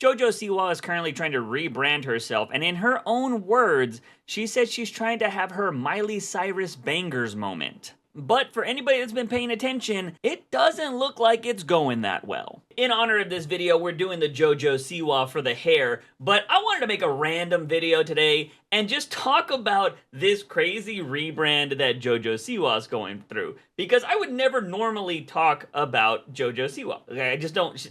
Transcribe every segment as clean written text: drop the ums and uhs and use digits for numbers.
Jojo Siwa is currently trying to rebrand herself, and in her own words, she said she's trying to have her Miley Cyrus bangers moment. But for anybody that's been paying attention, it doesn't look like it's going that well. In honor of this video, we're doing the Jojo Siwa for the hair, but I wanted to make a random video today and just talk about this crazy rebrand that Jojo Siwa is going through. Because I would never normally talk about Jojo Siwa. Okay,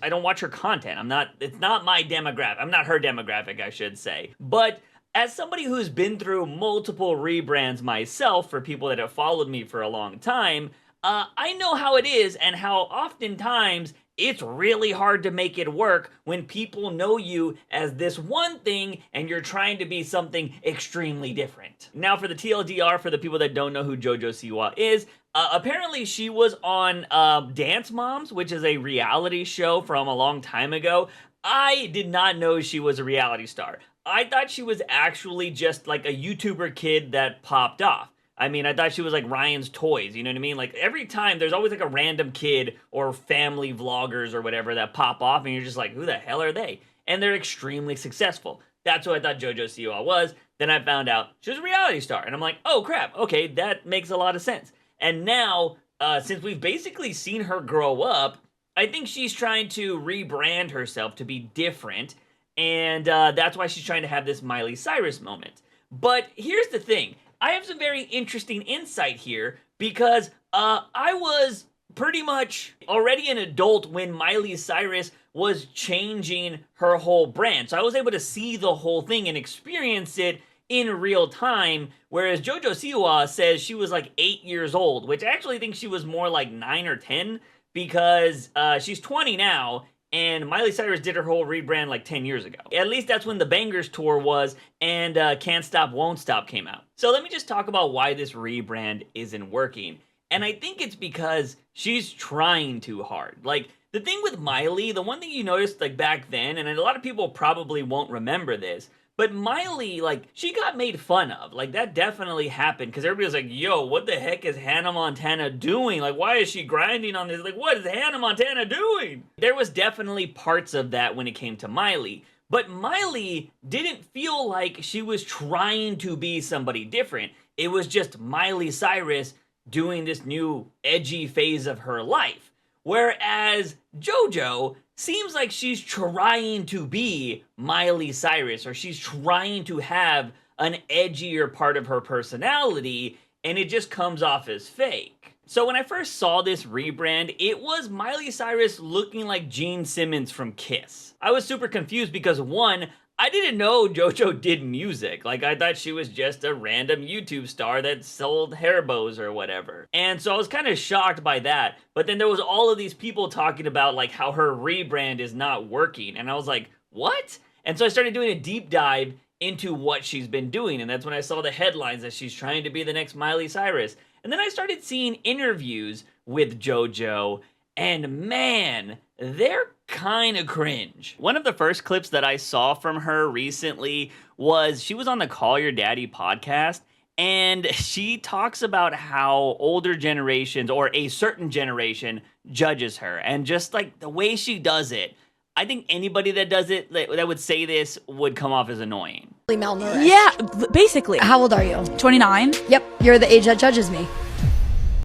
I don't watch her content. It's not my demographic. I'm not her demographic, I should say. But as somebody who's been through multiple rebrands myself, for people that have followed me for a long time, I know how it is and how oftentimes it's really hard to make it work when people know you as this one thing and you're trying to be something extremely different. Now for the TLDR, for the people that don't know who Jojo Siwa is, apparently she was on Dance Moms, which is a reality show from a long time ago. I did not know she was a reality star. I thought she was actually just like a YouTuber kid that popped off. I mean, I thought she was like Ryan's Toys, you know what I mean? Like every time there's always like a random kid or family vloggers or whatever that pop off and you're just like, who the hell are they? And they're extremely successful. That's what I thought Jojo Siwa was. Then I found out she was a reality star and I'm like, oh crap, okay, that makes a lot of sense. And now, since we've basically seen her grow up, I think she's trying to rebrand herself to be different. And that's why she's trying to have this Miley Cyrus moment. But here's the thing. I have some very interesting insight here because I was pretty much already an adult when Miley Cyrus was changing her whole brand. So I was able to see the whole thing and experience it in real time, whereas Jojo Siwa says she was like 8 years old, which I actually think she was more like 9 or 10 because she's 20 now. And Miley Cyrus did her whole rebrand like 10 years ago. At least that's when the Bangers tour was and Can't Stop, Won't Stop came out. So let me just talk about why this rebrand isn't working. And I think it's because she's trying too hard. Like, the thing with Miley, the one thing you noticed like back then, and a lot of people probably won't remember this, but Miley, like, she got made fun of. Like, that definitely happened, because everybody was like, yo, what the heck is Hannah Montana doing? Like, why is she grinding on this? Like, what is Hannah Montana doing? There was definitely parts of that when it came to Miley. But Miley didn't feel like she was trying to be somebody different. It was just Miley Cyrus doing this new edgy phase of her life. Whereas JoJo seems like she's trying to be Miley Cyrus, or she's trying to have an edgier part of her personality, and it just comes off as fake. So when I first saw this rebrand, it was Miley Cyrus looking like Gene Simmons from Kiss. I was super confused because, one, I didn't know JoJo did music. Like, I thought she was just a random YouTube star that sold hair bows or whatever. And so I was kind of shocked by that. But then there was all of these people talking about, like, how her rebrand is not working. And I was like, what? And so I started doing a deep dive into what she's been doing. And that's when I saw the headlines that she's trying to be the next Miley Cyrus. And then I started seeing interviews with JoJo. And man, they're kind of cringe. One of the first clips that I saw from her recently was she was on the Call Your Daddy podcast, and she talks about how older generations, or a certain generation, judges her. And just like the way she does it, I think anybody that does it, that would say this, would come off as annoying. Malnourished. Yeah, basically. How old are you? 29. Yep, you're the age that judges me.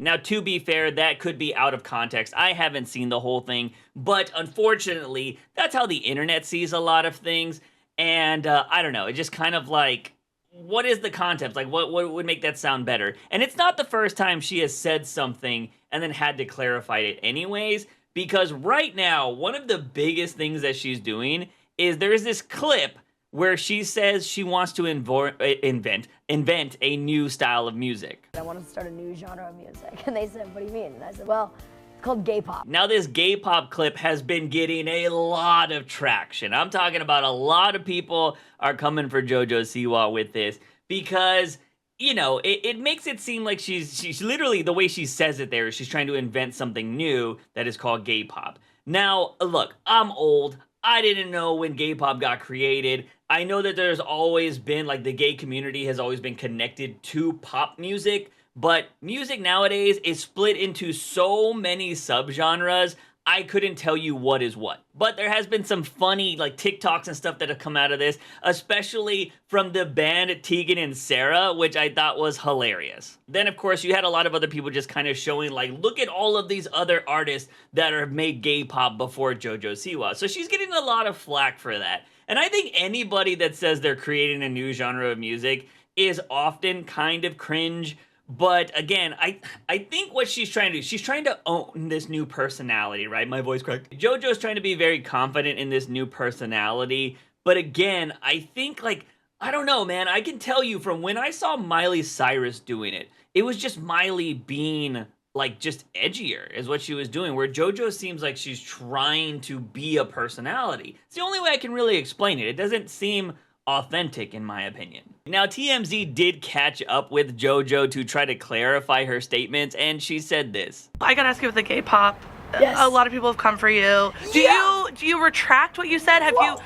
Now, to be fair, that could be out of context. I haven't seen the whole thing, but unfortunately, that's how the internet sees a lot of things. And I don't know, it just kind of like, what is the context? Like, what would make that sound better? And it's not the first time she has said something and then had to clarify it anyways, because right now, one of the biggest things that she's doing is there's this clip where she says she wants to invent a new style of music. I wanted to start a new genre of music. And they said, what do you mean? And I said, well, it's called gay pop. Now, this gay pop clip has been getting a lot of traction. I'm talking about a lot of people are coming for Jojo Siwa with this because, you know, it makes it seem like she's literally, the way she says it there, is she's trying to invent something new that is called gay pop. Now, look, I'm old. I didn't know when gay pop got created. I know that there's always been, like, the gay community has always been connected to pop music, but music nowadays is split into so many subgenres. I couldn't tell you what is what. But there has been some funny like TikToks and stuff that have come out of this, especially from the band Tegan and Sarah, which I thought was hilarious. Then of course you had a lot of other people just kind of showing like, look at all of these other artists that have made gay pop before Jojo Siwa. So she's getting a lot of flack for that. And I think anybody that says they're creating a new genre of music is often kind of cringe. But again, I think what she's trying to do, she's trying to own this new personality, right? My voice cracked. JoJo's trying to be very confident in this new personality. But again, I think like, I don't know, man. I can tell you from when I saw Miley Cyrus doing it, it was just Miley being like just edgier is what she was doing, where JoJo seems like she's trying to be a personality. It's the only way I can really explain it. It doesn't seem authentic in my opinion. Now TMZ did catch up with JoJo to try to clarify her statements, and she said this. I gotta ask you with the gay pop. Yes. A lot of people have come for you. Do you retract what you said? Have you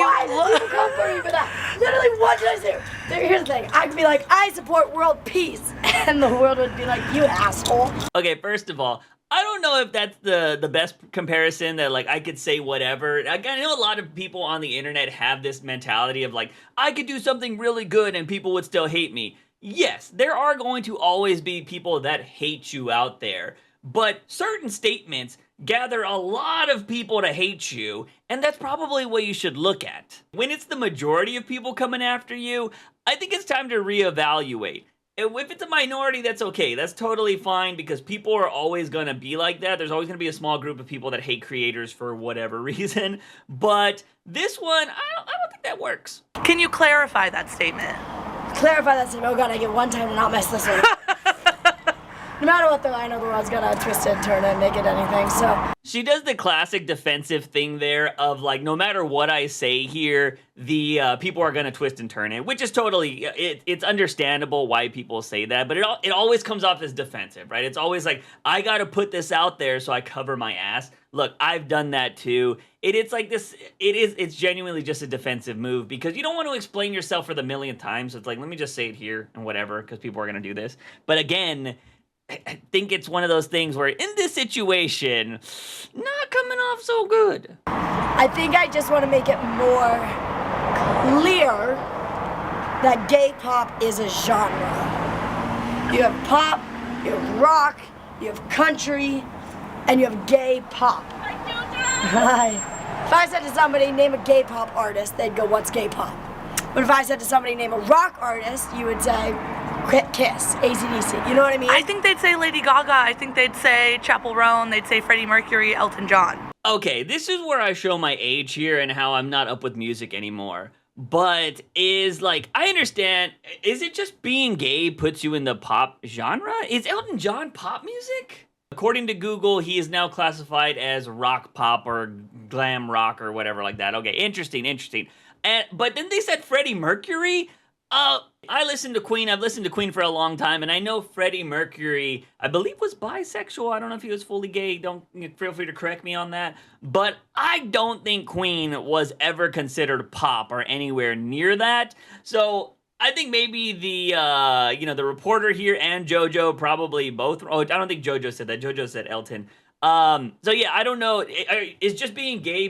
Why did people come for me for that? Literally, what did I say? Here's the thing. I could be like, I support world peace, and the world would be like, you asshole. Okay, first of all, I don't know if that's the best comparison that like I could say whatever. I know a lot of people on the internet have this mentality of like, I could do something really good and people would still hate me. Yes, there are going to always be people that hate you out there, but certain statements gather a lot of people to hate you, and that's probably what you should look at. When it's the majority of people coming after you, I think it's time to reevaluate. If it's a minority, that's okay. That's totally fine because people are always going to be like that. There's always going to be a small group of people that hate creators for whatever reason. But this one, I don't think that works. Can you clarify that statement? Clarify that statement. Oh god, I get one time to not mess this up. No matter what, I know the world's gonna twist it and turn it and make it anything, so. She does the classic defensive thing there of like, no matter what I say here, the people are gonna twist and turn it, which is totally, it's understandable why people say that, but it always comes off as defensive, right? It's always like, I gotta put this out there so I cover my ass. Look, I've done that too. It's like this, it's genuinely just a defensive move because you don't want to explain yourself for the millionth time, so it's like, let me just say it here and whatever, because people are gonna do this. But again, I think it's one of those things where in this situation, not coming off so good. I think I just want to make it more clear that gay pop is a genre. You have pop, you have rock, you have country, and you have gay pop. Hi. If I said to somebody, name a gay pop artist, they'd go, what's gay pop? But if I said to somebody, name a rock artist, you would say, Kiss, AC/DC, you know what I mean? I think they'd say Lady Gaga. I think they'd say Chapel Roan. They'd say Freddie Mercury, Elton John. Okay, this is where I show my age here and how I'm not up with music anymore. But is like, I understand, is it just being gay puts you in the pop genre? Is Elton John pop music? According to Google, he is now classified as rock pop or glam rock or whatever like that. Okay, interesting. But then they said Freddie Mercury? I listened to Queen. I've listened to Queen for a long time, and I know Freddie Mercury, I believe, was bisexual. I don't know if he was fully gay. Don't feel free to correct me on that. But I don't think Queen was ever considered pop or anywhere near that. So I think maybe the reporter here and JoJo probably both. Oh, I don't think JoJo said that. JoJo said Elton. So yeah, I don't know. Is just being gay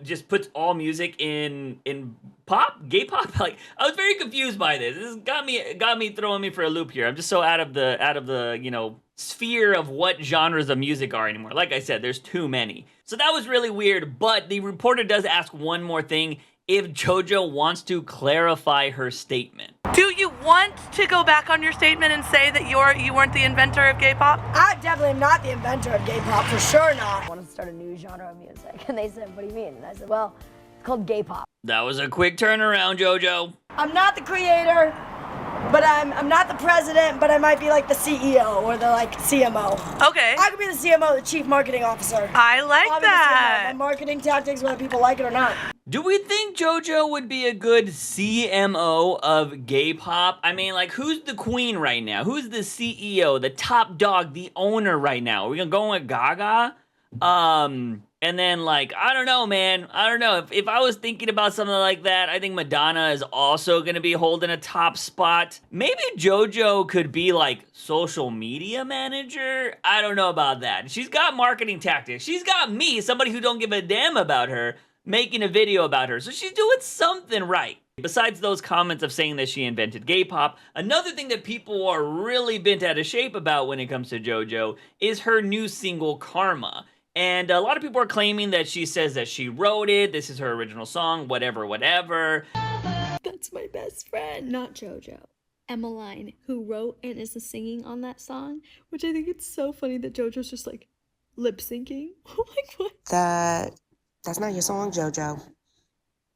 just puts all music in pop, gay pop? Like, I was very confused by this. This got me throwing me for a loop here. I'm just so out of the sphere of what genres of music are anymore. Like I said, there's too many. So that was really weird, but the reporter does ask one more thing. If JoJo wants to clarify her statement. Do you want to go back on your statement and say that you weren't the inventor of gay pop? I definitely am not the inventor of gay pop, for sure not. I want to start a new genre of music. And they said, what do you mean? And I said, well, it's called gay pop. That was a quick turnaround, JoJo. I'm not the creator, but I'm not the president, but I might be like the CEO or the like CMO. Okay. I could be the CMO, the chief marketing officer. I like I'll be that. the CMO. My marketing tactics, whether people like it or not. Do we think JoJo would be a good CMO of gay pop? I mean, like, who's the queen right now? Who's the CEO, the top dog, the owner right now? Are we gonna go with Gaga? And then, like, I don't know, man. I don't know. If I was thinking about something like that, I think Madonna is also going to be holding a top spot. Maybe JoJo could be, like, social media manager. I don't know about that. She's got marketing tactics. She's got me, somebody who don't give a damn about her, making a video about her. So she's doing something right. Besides those comments of saying that she invented gay pop, another thing that people are really bent out of shape about when it comes to JoJo is her new single, Karma. And a lot of people are claiming that she says that she wrote it, this is her original song, whatever, whatever. That's my best friend, not JoJo. Emmeline, who wrote and is singing on that song, which I think it's so funny that JoJo's just like lip syncing. Like, what? That's not your song, JoJo.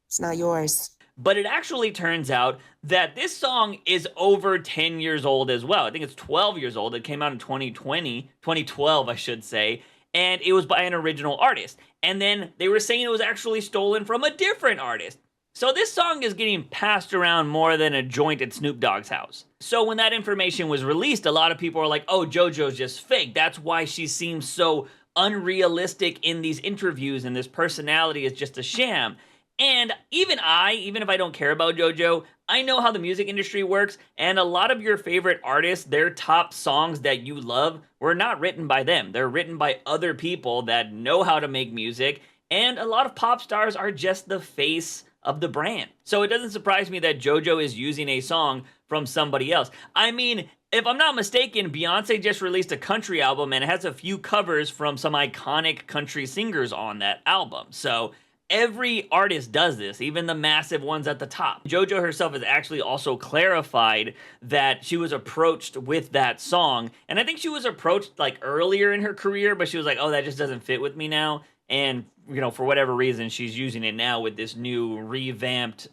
It's not yours. But it actually turns out that this song is over 10 years old as well. I think it's 12 years old. It came out in 2012, I should say. And it was by an original artist. And then they were saying it was actually stolen from a different artist. So this song is getting passed around more than a joint at Snoop Dogg's house. So when that information was released, a lot of people are like, oh, JoJo's just fake. That's why she seems so unrealistic in these interviews and this personality is just a sham. And even if I don't care about JoJo, I know how the music industry works, and a lot of your favorite artists, their top songs that you love, were not written by them. They're written by other people that know how to make music, and a lot of pop stars are just the face of the brand. So it doesn't surprise me that JoJo is using a song from somebody else. I mean, if I'm not mistaken, Beyonce just released a country album, and it has a few covers from some iconic country singers on that album. So every artist does this, even the massive ones at the top. JoJo herself has actually also clarified that she was approached with that song, and I think she was approached like earlier in her career, but she was like, oh, that just doesn't fit with me now, and you know, for whatever reason, she's using it now with this new revamped,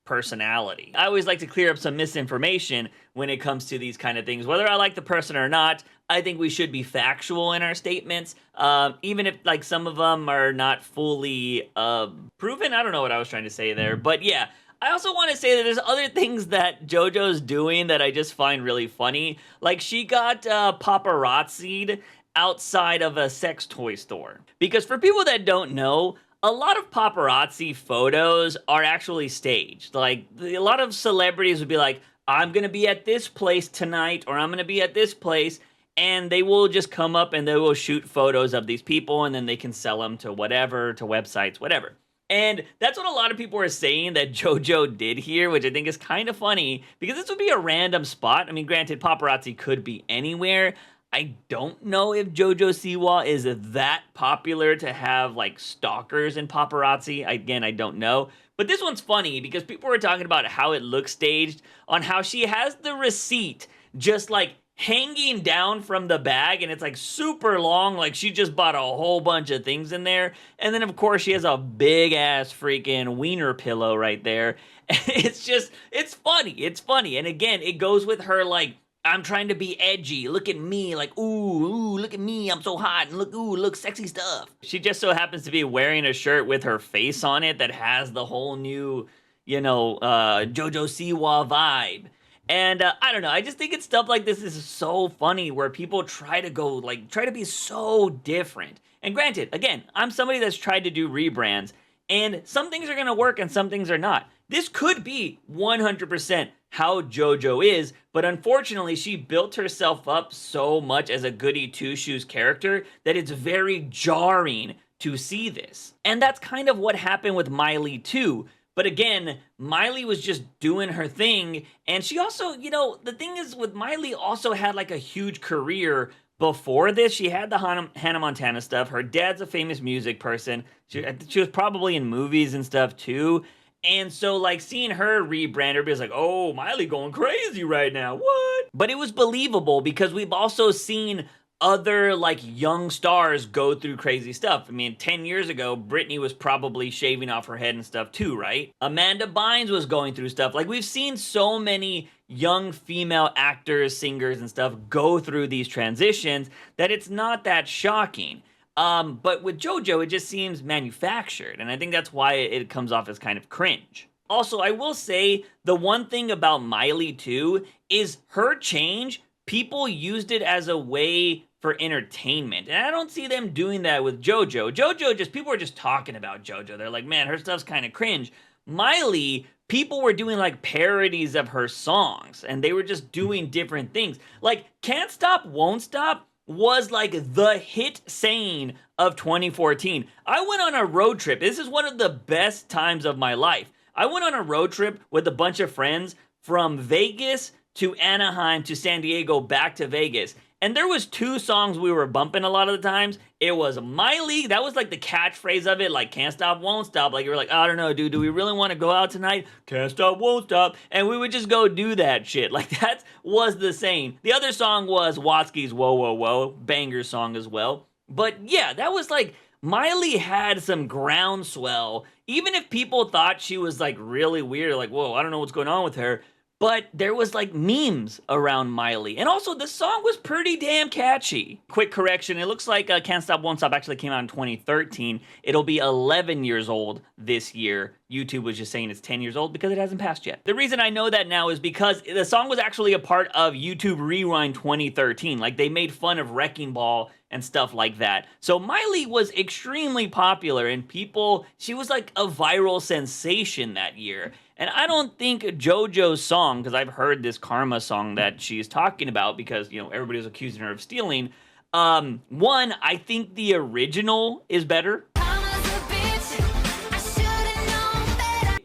personality. I always like to clear up some misinformation when it comes to these kind of things. Whether I like the person or not, I think we should be factual in our statements, even if like some of them are not fully proven. I don't know what I was trying to say there, but yeah. I also want to say that there's other things that JoJo's doing that I just find really funny. Like she got paparazzi'd outside of a sex toy store. Because for people that don't know, a lot of paparazzi photos are actually staged. Like, a lot of celebrities would be like, I'm gonna be at this place tonight, or I'm gonna be at this place, and they will just come up and they will shoot photos of these people, and then they can sell them to whatever, to websites, whatever. And that's what a lot of people are saying that JoJo did here, which I think is kind of funny, because this would be a random spot. I mean, granted, paparazzi could be anywhere. I don't know if Jojo Siwa is that popular to have like stalkers and paparazzi. Again, I don't know. But this one's funny because people were talking about how it looks staged, on how she has the receipt just like hanging down from the bag, and it's like super long, like she just bought a whole bunch of things in there. And then of course she has a big ass freaking wiener pillow right there. It's funny. And again, it goes with her like, I'm trying to be edgy. Look at me, like, ooh, look at me, I'm so hot, and look, sexy stuff. She just so happens to be wearing a shirt with her face on it that has the whole new, Jojo Siwa vibe. And I don't know, I just think it's stuff like this is so funny where people try to be so different. And granted, again, I'm somebody that's tried to do rebrands, and some things are gonna work and some things are not. This could be 100% how JoJo is, but unfortunately she built herself up so much as a goody two-shoes character that it's very jarring to see this. And that's kind of what happened with Miley too. But again, Miley was just doing her thing, and she also, the thing is with Miley also had like a huge career before this. She had the Hannah Montana stuff. Her dad's a famous music person. She was probably in movies and stuff too. And so, like, seeing her rebrand, everybody's like, oh, Miley going crazy right now, what? But it was believable because we've also seen other, like, young stars go through crazy stuff. I mean, 10 years ago, Britney was probably shaving off her head and stuff too, right? Amanda Bynes was going through stuff. Like, we've seen so many young female actors, singers, and stuff go through these transitions that it's not that shocking. But with JoJo, it just seems manufactured, and I think that's why it comes off as kind of cringe. Also, I will say, the one thing about Miley too, is her change, people used it as a way for entertainment. And I don't see them doing that with JoJo. JoJo, just people are just talking about JoJo. They're like, man, her stuff's kind of cringe. Miley, people were doing like parodies of her songs, and they were just doing different things. Like, Can't Stop, Won't Stop was like the hit saying of 2014. I went on a road trip. This is one of the best times of my life. I went on a road trip with a bunch of friends from Vegas to Anaheim to San Diego back to Vegas. And there was 2 songs we were bumping a lot of the times. It was Miley, that was like the catchphrase of it, like Can't Stop, Won't Stop. Like you were like, I don't know, dude, do we really want to go out tonight? Can't stop, won't stop. And we would just go do that shit. Like that was the saying. The other song was Watsky's Whoa Whoa Whoa, banger song as well. But yeah, that was like, Miley had some groundswell. Even if people thought she was like really weird, like, whoa, I don't know what's going on with her. But there was like memes around Miley. And also the song was pretty damn catchy. Quick correction, it looks like Can't Stop Won't Stop actually came out in 2013. It'll be 11 years old this year. YouTube was just saying it's 10 years old because it hasn't passed yet. The reason I know that now is because the song was actually a part of YouTube Rewind 2013. Like they made fun of Wrecking Ball and stuff like that. So Miley was extremely popular and she was like a viral sensation that year. And I don't think JoJo's song, because I've heard this Karma song that she's talking about because, you know, everybody's accusing her of stealing. One, I think the original is better.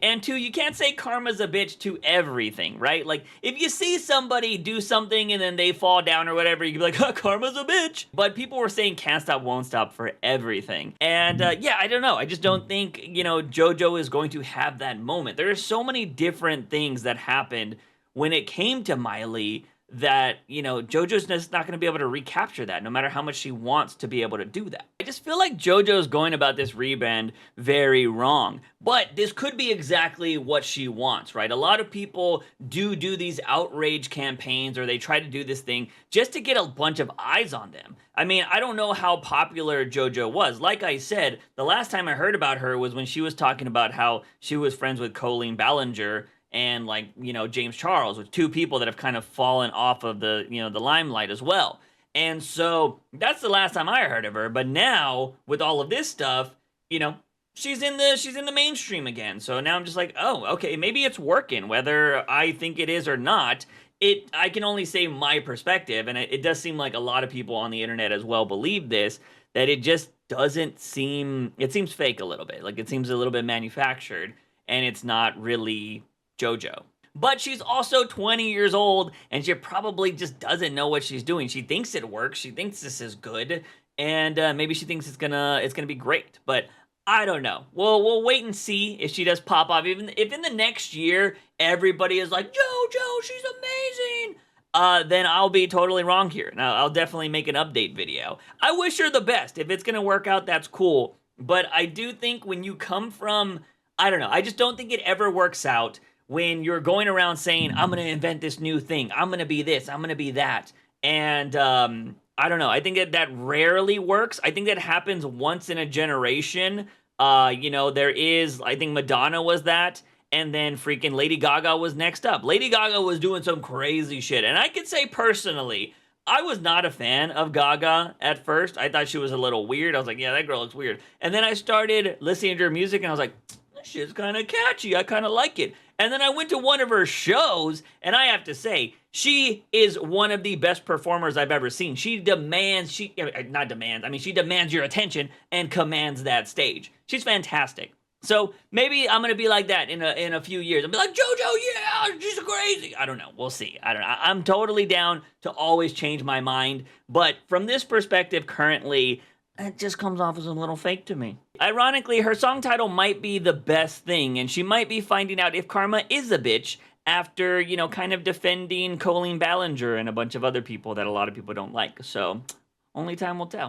And 2, you can't say karma's a bitch to everything, right? Like, if you see somebody do something and then they fall down or whatever, you can be like, oh, karma's a bitch. But people were saying Can't Stop, Won't Stop for everything. And yeah, I don't know. I just don't think, you know, JoJo is going to have that moment. There are so many different things that happened when it came to Miley that, you know, JoJo's just not going to be able to recapture that, no matter how much she wants to be able to do that. I just feel like JoJo's going about this rebrand very wrong, but this could be exactly what she wants, right? A lot of people do these outrage campaigns, or they try to do this thing just to get a bunch of eyes on them. I mean, I don't know how popular JoJo was. Like I said, the last time I heard about her was when she was talking about how she was friends with Colleen Ballinger and, like, you know, James Charles, with 2 people that have kind of fallen off of the, you know, the limelight as well. And so that's the last time I heard of her. But now with all of this stuff, you know, she's in the mainstream again. So now I'm just like, oh, okay, maybe it's working. Whether I think it is or not, I can only say my perspective, and it does seem like a lot of people on the internet as well believe this, that it just doesn't seem, it seems fake a little bit. Like it seems a little bit manufactured, and it's not really JoJo. But she's also 20 years old, and she probably just doesn't know what she's doing. She thinks it works. She thinks this is good, and maybe she thinks it's gonna be great. But I don't know. We'll wait and see if she does pop off. Even if in the next year everybody is like, JoJo, she's amazing, then I'll be totally wrong here. Now I'll definitely make an update video. I wish her the best. If it's gonna work out, that's cool. But I do think when you come from, I don't know, I just don't think it ever works out when you're going around saying, I'm going to invent this new thing, I'm going to be this, I'm going to be that. And I don't know, I think that rarely works. I think that happens once in a generation. You know, there is, I think Madonna was that, and then freaking Lady Gaga was next up. Lady Gaga was doing some crazy shit. And I could say personally, I was not a fan of Gaga at first. I thought she was a little weird. I was like, yeah, that girl looks weird. And then I started listening to her music, and I was like, this shit's kind of catchy. I kind of like it. And then I went to one of her shows, and I have to say, she is one of the best performers I've ever seen. She demands your attention and commands that stage. She's fantastic. So maybe I'm going to be like that in a few years. I'll be like, JoJo, yeah, she's crazy. I don't know. We'll see. I don't know. I'm totally down to always change my mind. But from this perspective currently, it just comes off as a little fake to me. Ironically, her song title might be the best thing, and she might be finding out if Karma is a bitch after, you know, kind of defending Colleen Ballinger and a bunch of other people that a lot of people don't like. So, only time will tell.